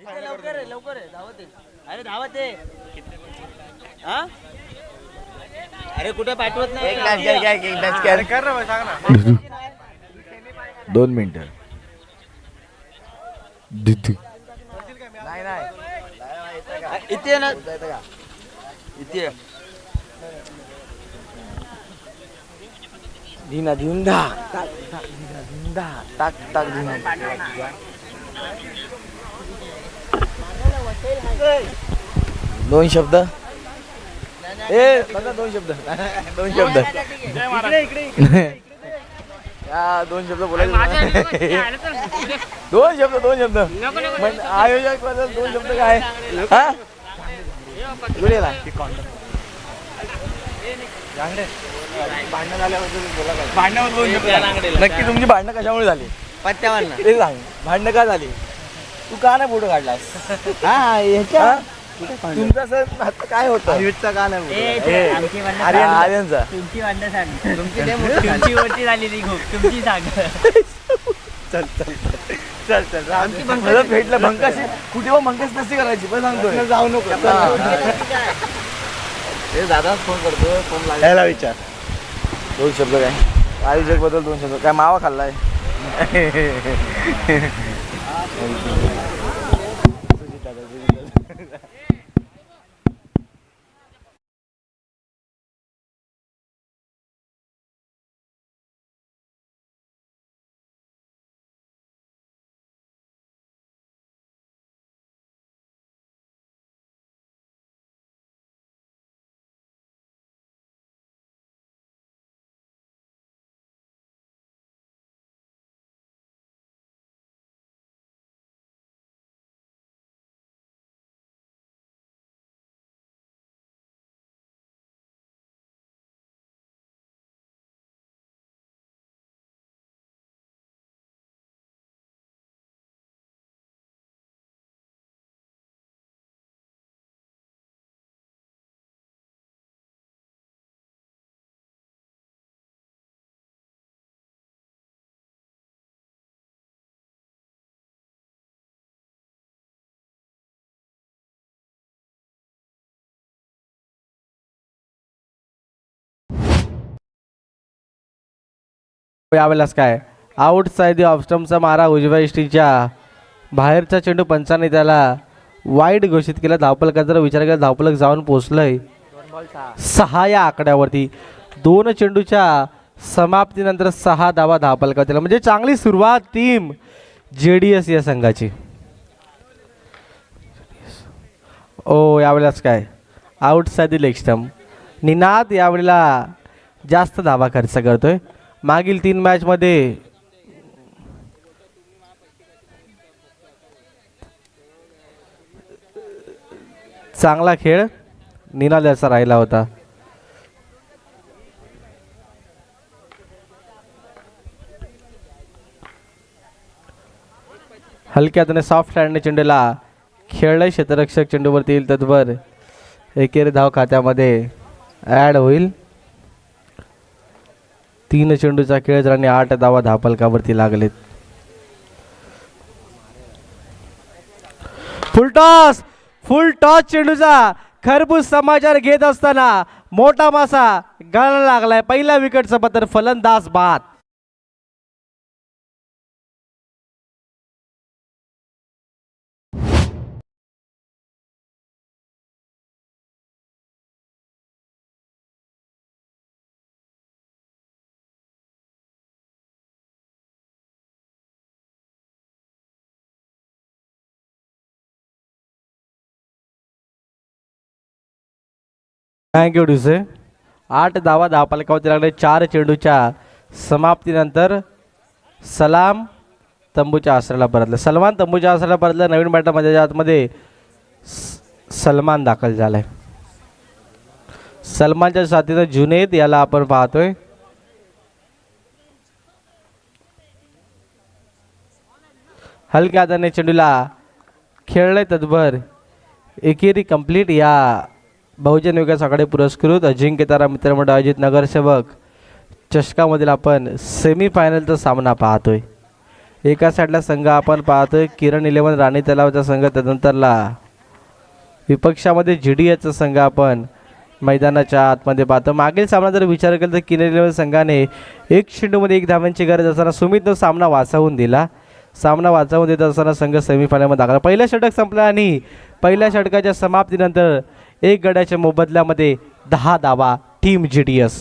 लवकर आहे लवकर आहे धावत आहे. अरे धावत आहे. हा अरे कुठे पाठवत नाही. एक मॅच घ्या एक मॅच घ्या कर रे सांग ना. 2 मिनिटं. नाही नाही इथे ना इथे धीना धुंदा टाक धुंदा टाक टाक धुंदा. दोन शब्द ए बघा 2 शब्द 2 शब्द या 2 शब्द बोलायचे. 2 शब्द म्हणजे आयोजक बद्दल 2 शब्द काय हा गुडेला भांडणं झाल्याबद्दल बोला काय. भांडण नक्की तुमची भांडणं कशामुळे झाली पत्त्यावर ते सांग. भांडणं का झाली तू का नाही फोटो काढलास हा ह्याच्या तुमचा सर आता काय होतं आयुषचा का नाही आमची भांडण आर्यनचा तुमची भांडण सांग. तुमची वरती झालेली खूप तुमची सांग. चल चल चल चल आमची मला भेटलं भंकाशी कुठे मग भंकाश कशी करायची पण सांगतो जाऊ नको. हे दादा फोन करतो फोन लागला. यायला विचार 2 शब्द काय आयोजक बद्दल 2 शब्द काय मावा खाल्लाय. यावेळेस काय आउट साईड ऑफ स्टंपचा मारा उजव्या इष्टीच्या बाहेरचा चेंडू पंचाने त्याला वाईड घोषित केला. धावफलकाचा जर विचार केला धावफलक जाऊन पोहोचलंय 6 या आकड्यावरती. 2 चेंडूच्या समाप्तीनंतर 6 धावा धावफलकावर त्याला म्हणजे चांगली सुरुवात टीम JDS या संघाची. यावेळेस काय out side leg stump Ninad यावेळेला जास्त धावा खर्च करतोय. मागील 3 मॅचमध्ये चांगला खेळ निनाद याचा राहिला होता. हलक्या हाताने सॉफ्ट हँडने चेंडूला खेळलंय. क्षेत्ररक्षक चेंडूवरती येईल तत्वर एकेरी धाव खात्यामध्ये ॲड होईल. 3 चेंडूचा खेळ आणि 8 धावा धावफलकावरती लागलेत. फुल टॉस चेंडूचा खरबूज समाचार घेत असताना मोठा मासा गळायला लागलाय. पहिल्या विकेटचं पत्र फलंदाज बाद. थँक्यू डिसे. 8 धावा धावफलकावरती लागले 4 चेंडूच्या समाप्तीनंतर. सलाम तंबूच्या आसऱ्याला परतलं. सलमान तंबूच्या आसऱ्याला परतलं. नवीन बॅटरमध्ये आतमध्ये सलमान दाखल झालाय. सलमानच्या साथीनं जुनेद याला आपण पाहतोय. हलक्या हाताने चेंडूला खेळलंय तत्भर. एकेरी कंप्लीट या बहुजन विकास आघाडी पुरस्कृत अजिंक्यतारा मित्रमंडळ आयोजित नगरसेवक चषकामधील आपण सेमीफायनलचा सामना पाहतोय. एका साईडला संघ आपण पाहतोय किरण 11 राणी तलावचा संघ, त्यानंतरला विपक्षामध्ये GDSचा संघ आपण मैदानाच्या आतमध्ये पाहतो. मागील सामना जर विचार केला तर किरण 11 संघाने 1-0 एक धावांची गरज असताना सुमितनं सामना वाचवून दिला. सामना वाचवून देत असताना संघ सेमीफायनलमध्ये दाखला. पहिलं षटक संपलं आणि पहिल्या षटकाच्या समाप्तीनंतर 1 गड्याच्या मोबदल्यामध्ये 10 धावा टीम GDS.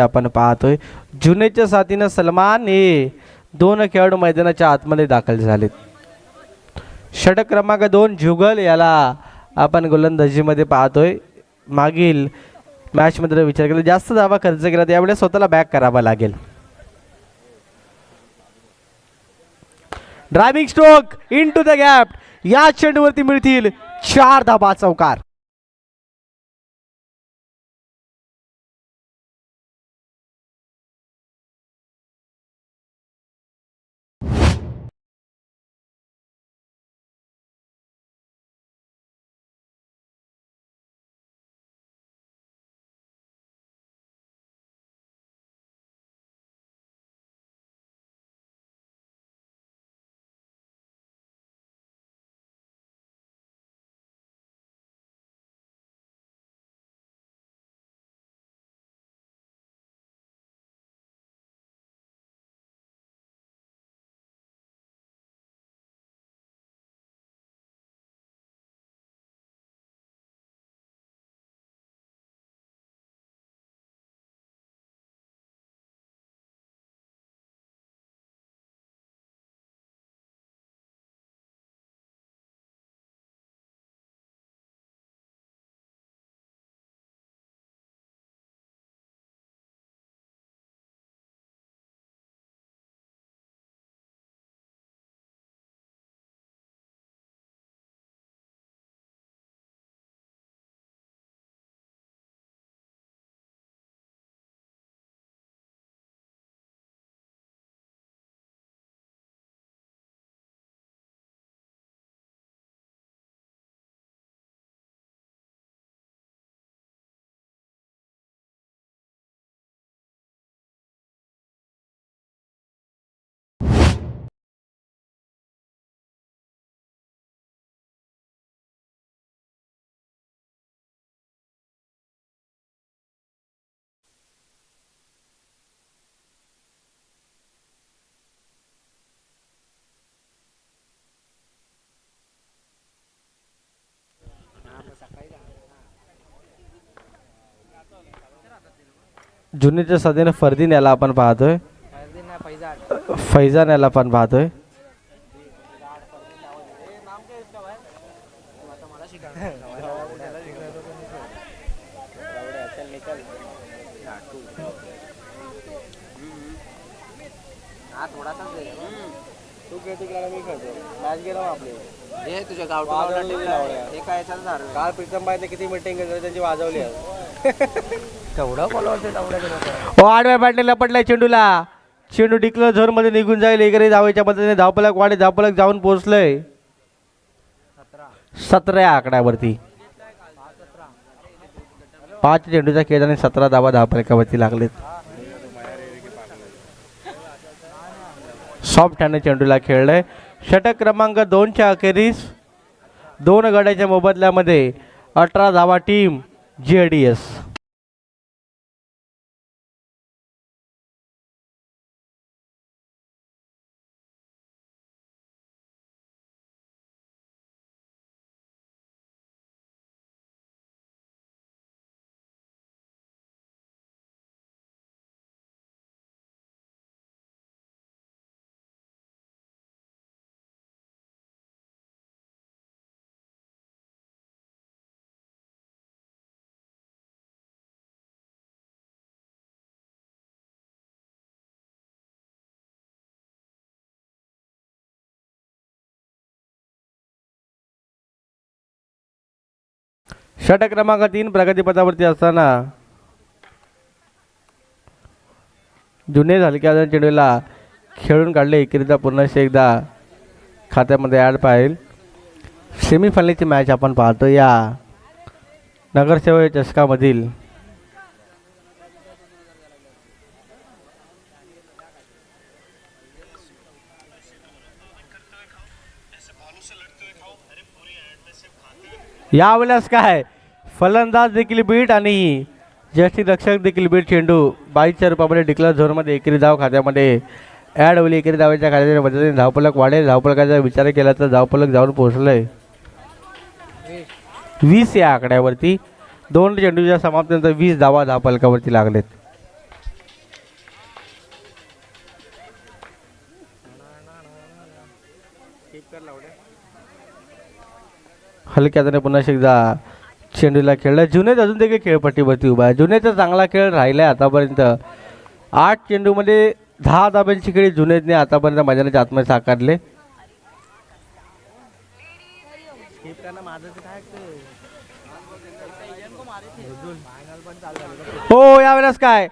आपण पाहतोय जुनेच्या साथीनं सलमान हे 2 खेळाडू मैदानाच्या आतमध्ये दाखल झालेत. षटक क्रमांक 2 जुगल याला आपण गोलंदाजीमध्ये पाहतोय. मागील मॅचमध्ये विचार केला जास्त धावा खर्च केला त्यावेळेस स्वतःला बॅक करावा लागेल. Driving stroke into the gap, या चेंडूवरती मिळतील 4 धावा चौकार. जुनीच्या साथीनं फरदीन याला आपण पाहतोय. फैजान याला आपण पाहतोय. तू खेळतो गेला मी खेळतो मॅच गेला आपले हे तुझ्या गावठी काय काल प्रीतम बाईने किती मीटिंग त्यांची वाजवली तेवढा फॉलोअर्स आडव्या बॅटला पडलाय चेंडूला. चेंडू डिक्लर झोन मध्ये निघून जाईल. एकरी धावेच्या पद्धतीने धावपलक वाढे धावपलक जाऊन पोहोचलंय 17 या आकड्यावरती. 5 चेंडूचा खेळ आणि 17 धावा धावपलकावरती लागलेत. सॉफ्ट हँड चेंडूला खेळलंय. षटक क्रमांक 2च्या अखेरीस 2 गड्याच्या मोबदल्यामध्ये 18 धावा टीम GDS. षटक क्रमांक 3 प्रगतीपथावरती असताना जुने हलक्या चेंडूला खेळून काढले. एकरिता पुन्हा एकदा खात्यामध्ये ॲड पाहिजे. सेमीफायनलची मॅच आपण पाहतो या नगरसेवक चषकामधील. यावेळेस काय फलंदाज देखील बीट आणि यष्टीरक्षक देखील बीट. चेंडू 22च्या रूपामध्ये डिक्लेअर झोनमध्ये एकरी धाव खात्यामध्ये ॲड होईल. एकरी धावाच्या खात्याच्या मदतीने धावफलक वाढेल. धावफलकाचा विचार केला तर धावफलक जाऊन पोहोचलंय 20 या आकड्यावरती. 2 चेंडूच्या समाप्तीनंतर 20 धावा धावफलकावरती लागलेत. हलक्याने पुन्हा एकदा चेंडूला खेळला. जुनेद अजून देखील खेळपट्टीवरती उभा आहे. जुनेदचा चांगला खेळ राहिला आहे आतापर्यंत. 8 चेंडूमध्ये 10 धाब्यांची खेळी जुनेदने आतापर्यंत मैदानाच्या आतमध्ये साकारले. हो यावेळेस काय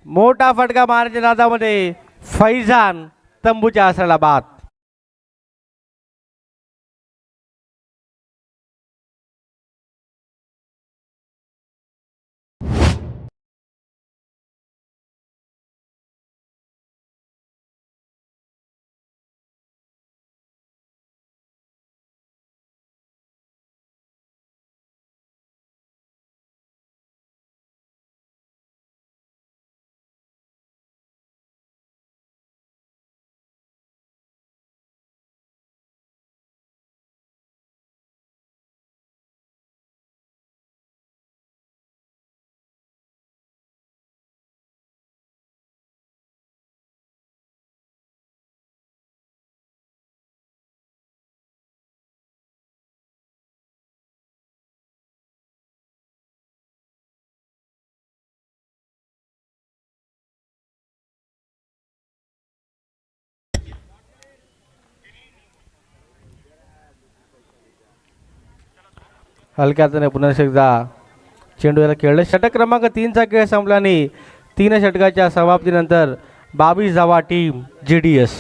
मोठा फटका मारण्याच्या नादामध्ये फैजान तंबूच्या आसराला बाद. हलक्याने पुन्हा एकदा चेंडू याला खेळलं. षटक क्रमांक 3चा खेळ संपला आणि 3 षटकाच्या समाप्तीनंतर 22 धावा टीम JDS.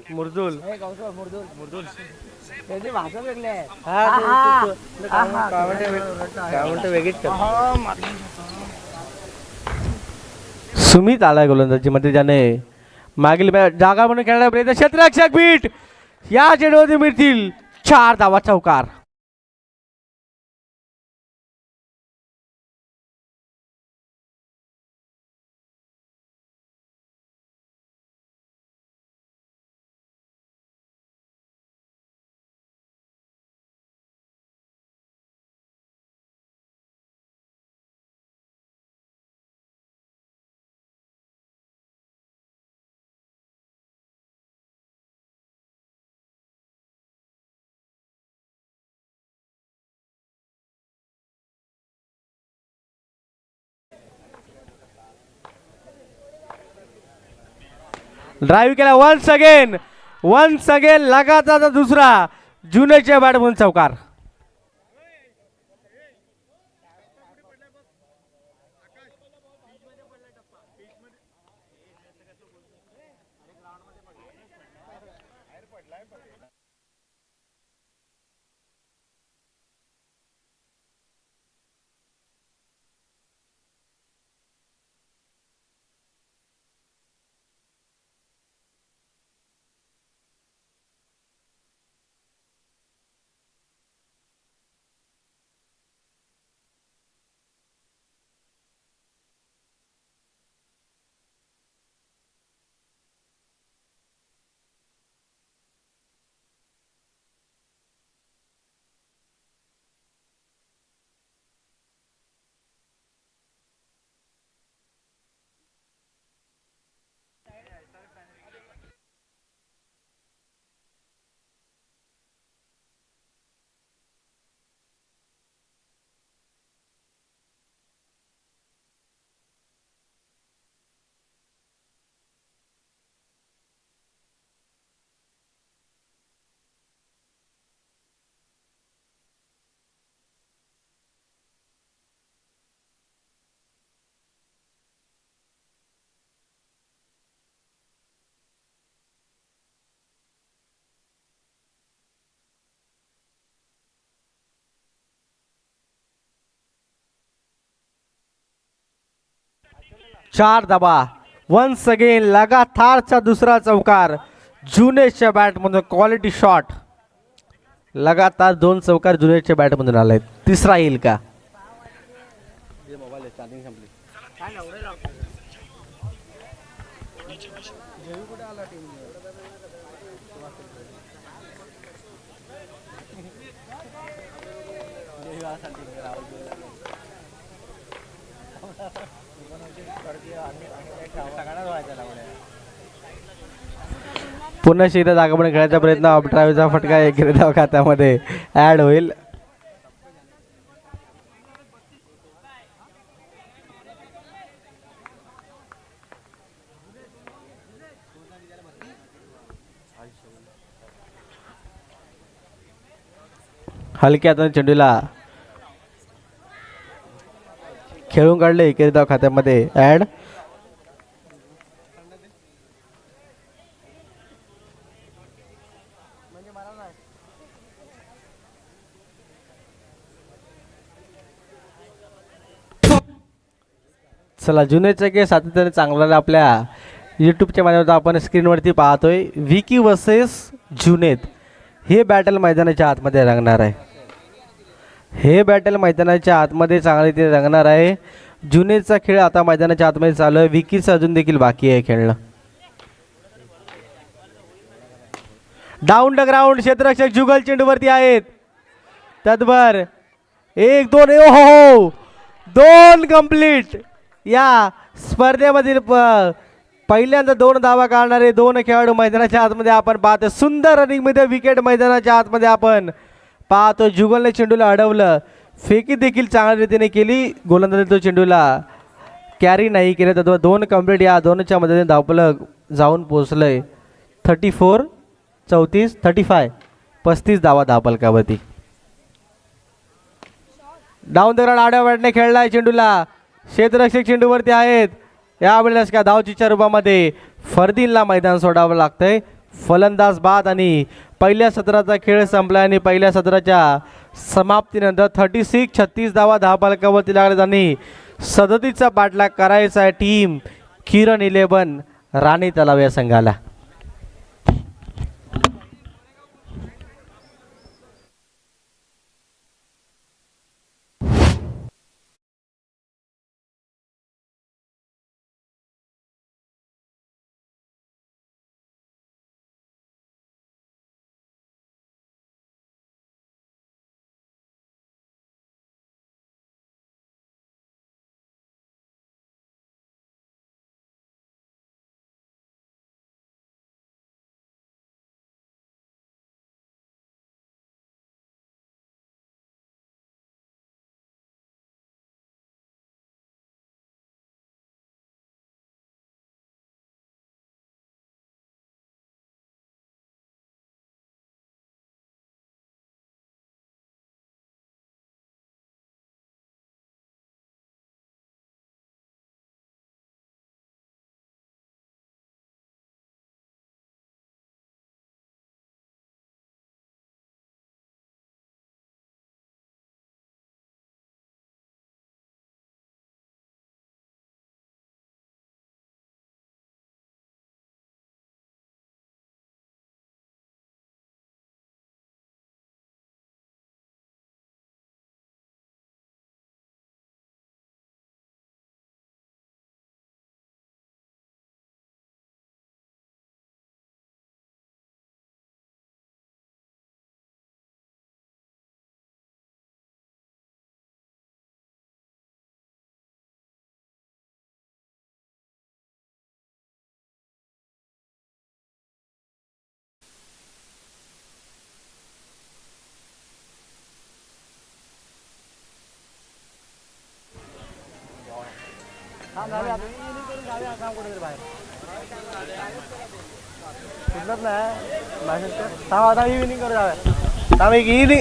मुरदुल त्याची भाषा वेगळी आहे. सुमित आलाय गोलंदाजीमध्ये. ज्याने मागील जागा म्हणून खेळण्याचा प्रयत्न. क्षेत्ररक्षक बीट या चेंडूवरती मिळतील 4 धावा. चौकार. ड्राईव्ह केला वन्स अगेन लगातार दुसरा जुनेच्या बॅट म्हणून चौकार. 4 धावा. वन्स अगेन लगातारचा दुसरा चौकार जुनेजच्या बॅटमधून. Quality shot. लगातार 2 चौकार जुनेजच्या बॅटमधून आलाय. तिसरा येईल का? पुन्हा एकदा जागापणे खेळायचा प्रयत्न. ऑपड्राईव्हचा फटका एक धाव खात्यामध्ये ऍड होईल. हलक्या हाताने चेंडूला खेळून काढले. एकेरी धाव खात्यामध्ये ऍड. चला जुनेचा के सातत्याने चांगला आपल्या यूट्यूबच्या माध्यमातून आपण स्क्रीनवरती पाहतोय. विकी वर्सेस जुनेद हे बॅटल मैदानाच्या आतमध्ये रंगणार आहे. हे बॅटल मैदानाच्या आतमध्ये चांगले ते रंगणार आहे. जुनेदचा खेळ आता मैदानाच्या आतमध्ये चालू आहे. विकीचं अजून देखील बाकी आहे खेळणं. डाऊन द ग्राउंड क्षेत्ररक्षक जुगल चेंडूवरती आहेत. तदभर 1-2 हो 2 कंप्लीट. या स्पर्धेमधील पहिल्यांदा 2 धावा काढणारे 2 खेळाडू मैदानाच्या आतमध्ये आपण पाहतो. सुंदर रनिंग मध्ये विकेट मैदानाच्या आतमध्ये आपण पाहतो. जुगलने चेंडूला अडवलं. फेकी देखील चांगल्या रीतीने केली. गोलंदाजी तो चेंडूला कॅरी नाही केलं. तर 2 कंप्लीट. या दोनच्या मदतीने धावफलक जाऊन पोहोचलंय 34 34 35 35 धावा धावफलकावरती. डाऊन द ग्राउंड आड्या बॅटने खेळलाय चेंडूला. क्षेत्ररक्षक चेंडूवरती आहेत. यावेळेस का धावचीच्या रूपामध्ये फरदीनला मैदान सोडावं लागतंय. फलंदाज बाद आणि पहिल्या सत्राचा खेळ संपला आणि पहिल्या सत्राच्या समाप्तीनंतर 36 धावा धावफलकावरती लागल्यात आणि 37चा पाठलाग करायचा आहे टीम किरण 11 राणी तलाव या संघाला.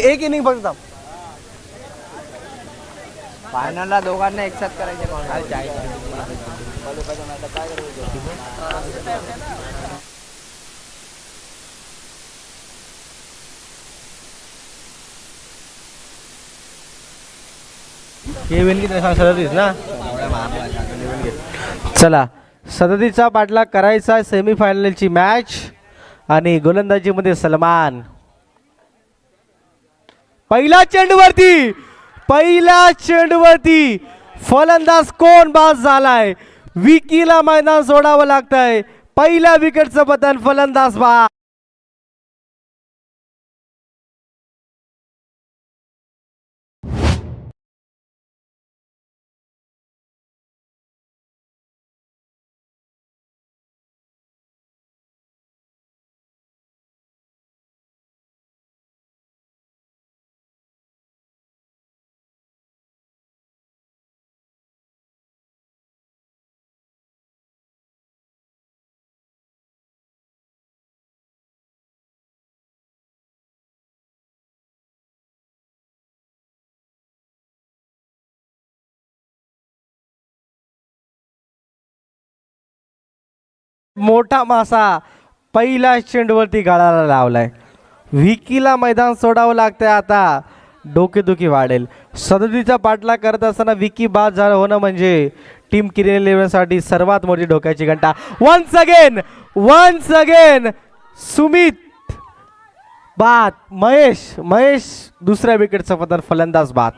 एक इनिंग फक्त फायनलला दोघांना एकसाथ करायचे. हे वेन की सरळ ना चला सदतीचा पाठलाग करायचा सेमीफायनलची मॅच आणि गोलंदाजीमध्ये सलमान. पहिल्या चेंडूवरती फलंदाज कोण बाद झालाय. विकीला मैदान सोडावं लागतंय. पहिल्या विकेटचं पतन, फलंदाज बाद. मोठा मासा पहिल्या चेंडूवरती गाळाला लावलाय. विकीला मैदान सोडावं लागतंय. आता डोकेदुखी वाढेल. सदतीचा पाठलाग करत असताना विकी बाद झालं होणं म्हणजे टीम किरण 11 साठी सर्वात मोठी डोक्याची घंटा. वन्स अगेन सुमित बाद. महेश दुसऱ्या विकेटचं पतन, फलंदाज बाद.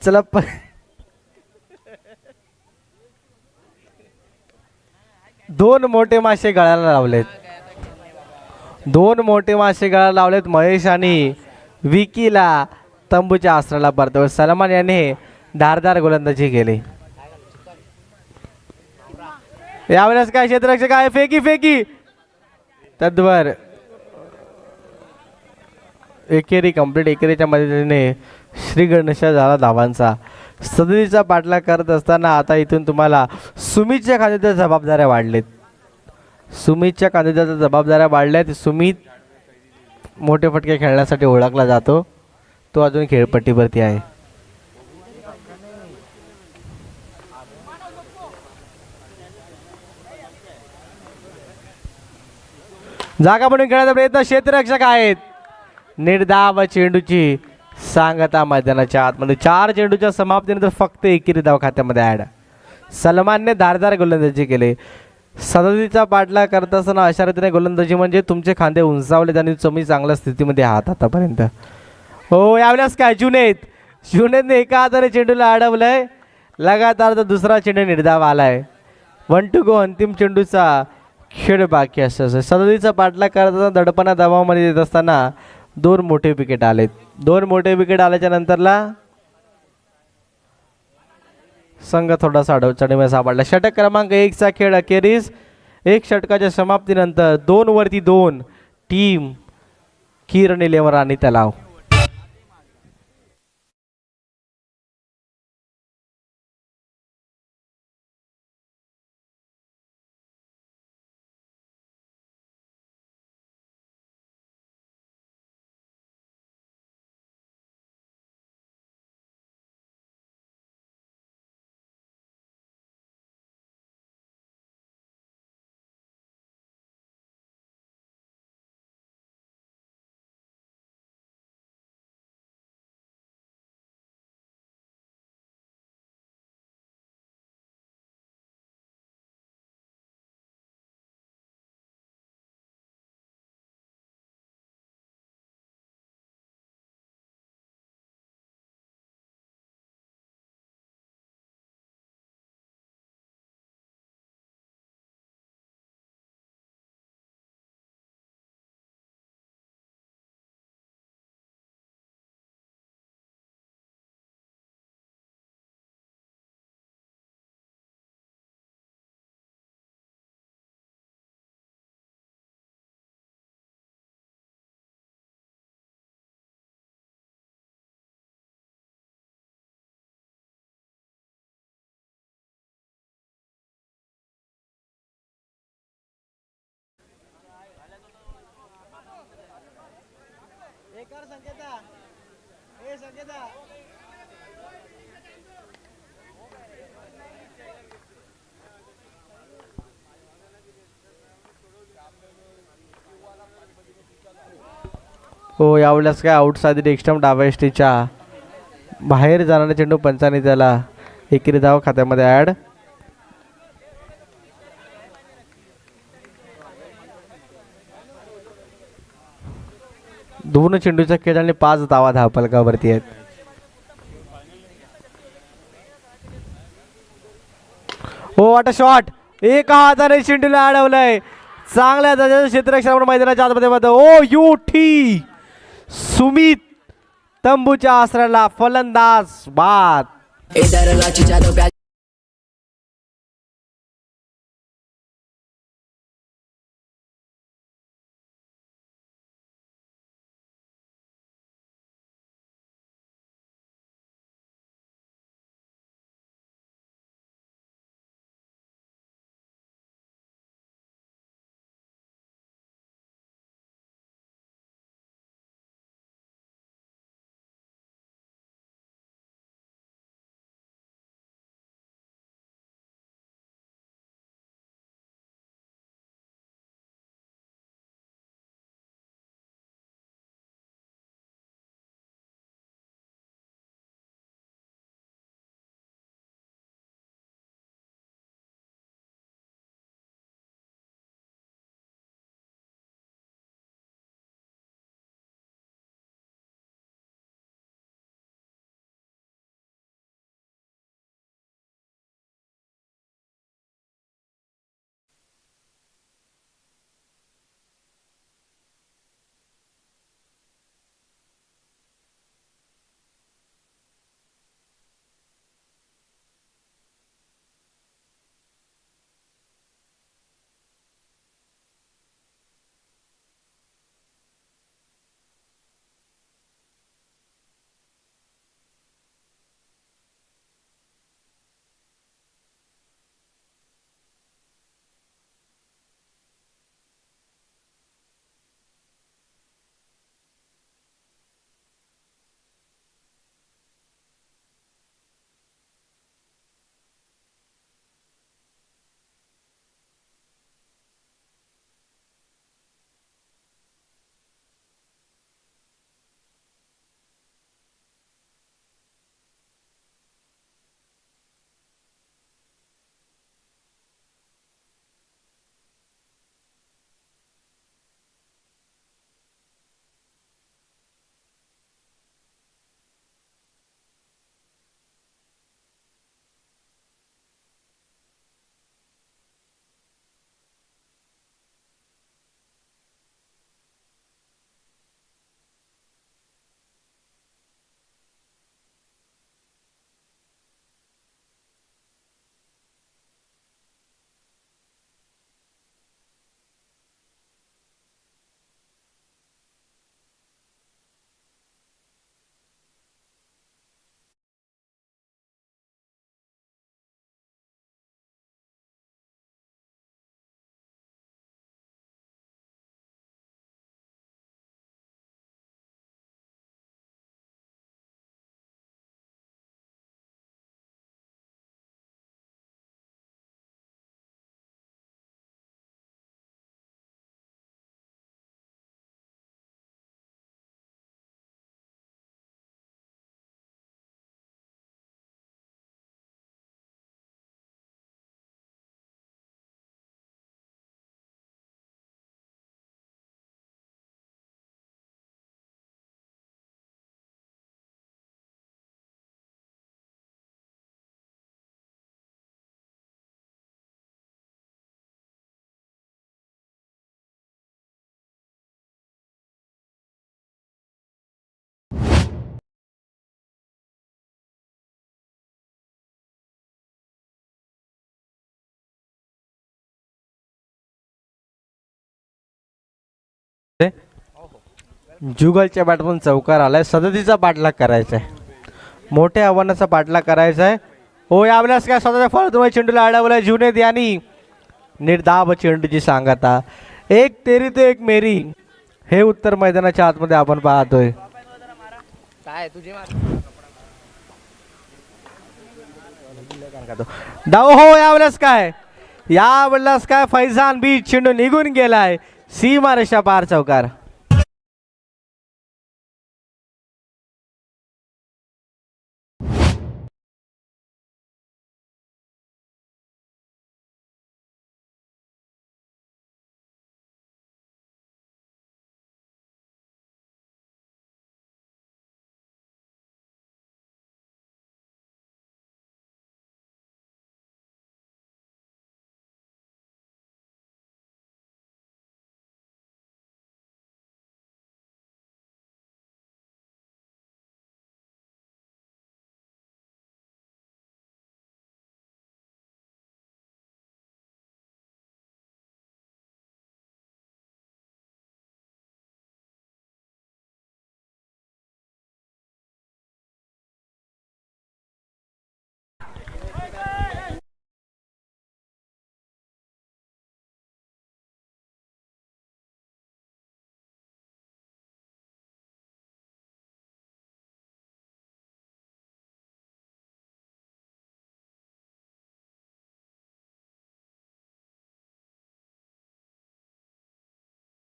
चला दोन मोठे मासे गळाला लावलेत. महेश आणि विकीला तंबूच्या आसराला परतवलं. सलमान याने धारदार गोलंदाजी केली. यावेळेस काय क्षेत्ररक्षक आहे, फेकी तद्वर एकेरी कंप्लीट. एकेरीच्या मदतीने श्री गणेश झाला धावांचा. सदतीचा पाठलाग करत असताना आता इथून तुम्हाला सुमितच्या खांद्याच्या जबाबदाऱ्या वाढल्यात. सुमित मोठे फटके खेळण्यासाठी ओळखला जातो. तो अजून खेळपट्टीवरती आहे. जागा म्हणून खेळण्याचा प्रयत्न क्षेत्ररक्षक आहेत. निर्धाव चेंडूची सांगता मैदानाच्या आतमध्ये. 4 चेंडूच्या समाप्तीनंतर फक्त एकेरी धाव खात्यामध्ये ॲड. सलमानने धारदार गोलंदाजी केली. सदतीचा पाठलाग करत असताना अशा रीतीने गोलंदाजी म्हणजे तुमचे खांदे उंचावलेत आणि तुम्ही चांगल्या स्थितीमध्ये आहात आतापर्यंत. हो यावेळेस काय जुनेदने एका हाताने चेंडूला अडवलंय. लगातार दुसरा चेंडू निर्धाव आलाय. 1 to go. अंतिम चेंडूचा खेळ बाकी असं. सदतीचा पाठलाग करताना दडपणा दबावामध्ये येत असताना 2 मोठे विकेट आलेत. 2 मोठे विकेट आल्याच्या नंतरला संघ थोडासा अडचणीमध्ये सापडला. षटक क्रमांक 1 चा खेळ अखेरीस 1 षटकाच्या समाप्तीनंतर 2 वरती 2 टीम किरण 11 आणि तलाव. हो यावेळेस काय आउटसाइड एक्स्ट्रम डाव्या एसटीच्या बाहेर जाणारा चेंडू पंचाने त्याला एकेरी धाव खात्यामध्ये ऍड. दोन चेंडूचा खेळ आणि 5 धावा धावफलकावरती आहेत. हो वाटा शॉट एका हाताने चेंडूला अडवलंय. चांगल्या दर्जाचं क्षेत्ररक्षण मैदानाच्या आतमध्ये ओ यू टी सुमित तंबूच्या आसऱ्याला फलंदाज बाद. जुगलच्या बॅटमधून चौकार आलाय. सदतीचा पाठलाग करायचा आहे. मोठ्या आव्हानाचा पाठलाग करायचा आहे. हो यावेळेस काय स्वतःच्या फळतुमय चेंडूला अडवलाय जुनेद यांनी. निर्धाव चेंडूची सांगता. एक तेरी तो एक मेरी हे उत्तर मैदानाच्या आतमध्ये आपण पाहतोय. काय तुझी डाव हो यावेळेस काय फैजान बीच चेंडू निघून गेलाय सीमा रेषा पार चौकार.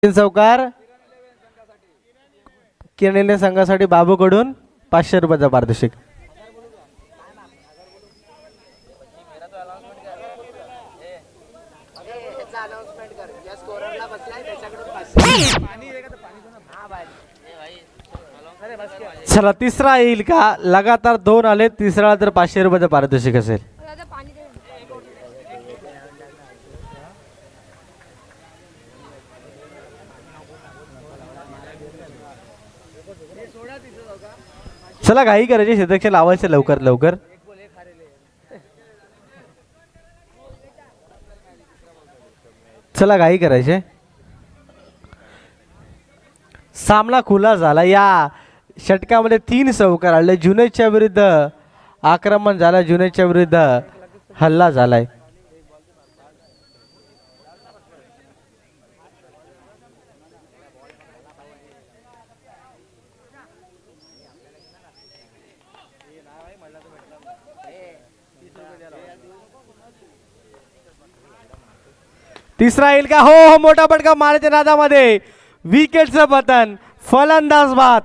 चौकार किरणे संघासाठी बाबूकडून 500 रुपयाचा पारितोषिक. चला तिसरा येईल का? लगातार 2 आले, तिसरा तर 500 रुपयाचं पारितोषिक असेल. चला घाई करायची, क्षेत्ररक्षण लावायचं लवकर लवकर. चला घाई करायचे. सामना खुला झाला. या षटकामध्ये 3 चौकार आले. जुनैदच्या विरुद्ध आक्रमण झालं, जुनैदच्या विरुद्ध हल्ला झालाय. तिसरा येईल का? हो हो, मोठा फटका मारण्याच्या नादामध्ये विकेटचं पतन, फलंदाज बाद.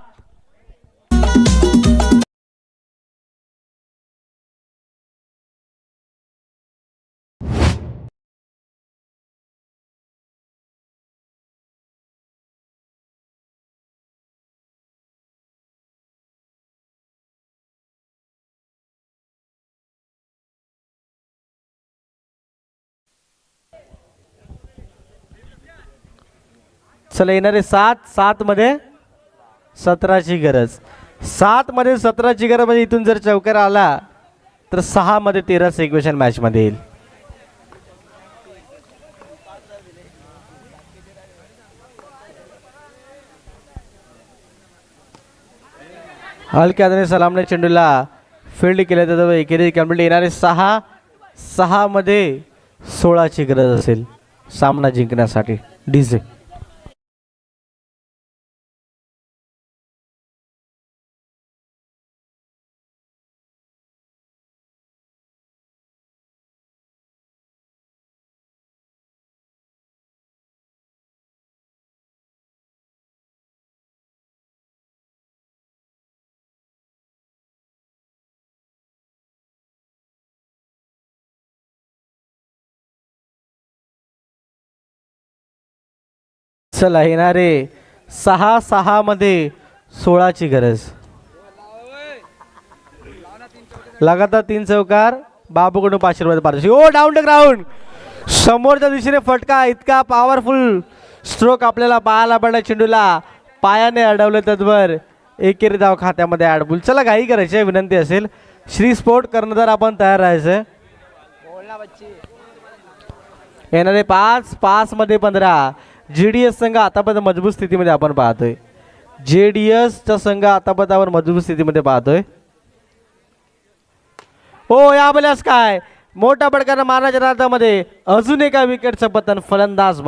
चला येणारे 7 मध्ये 17ची गरज. 7 मध्ये 17ची गरज म्हणजे इथून जर चौकार आला तर 6 मध्ये 13चं इक्वेशन मॅच मध्ये येईल. हलक्या हाताने सलामने चेंडूला फील्ड केलं तर एकेरी कंप्लीट. येणारे 6 मध्ये 16ची गरज असेल सामना जिंकण्यासाठी. डीजे चला येणारे 6 मध्ये 16ची गरज. लगातार 3 चौकार. बाबूकडून 500 रुपये पारितोषिक. ओ डाऊन द ग्राउंड. समोरच्या दिशेने फटका, इतका पॉवरफुल स्ट्रोक आपल्याला पाहायला पडला. चेंडूला पायाने अडवलं, तद्वर एकेरी धाव खात्यामध्ये ॲड. चला घाई करायची विनंती असेल. श्री स्पोर्ट कर्णधार आपण तयार राहायचं. येणारे 5 मध्ये 15. JDS संघ आतापर्यंत मजबूत स्थितीमध्ये आपण पाहतोय. JDSचा संघ आतापर्यंत मजबूत स्थितीमध्ये पाहतोय. हो या बल्यास काय मोठा फटका मारण्याच्या नादामध्ये अजून एका विकेटचं पतन, फलंदाज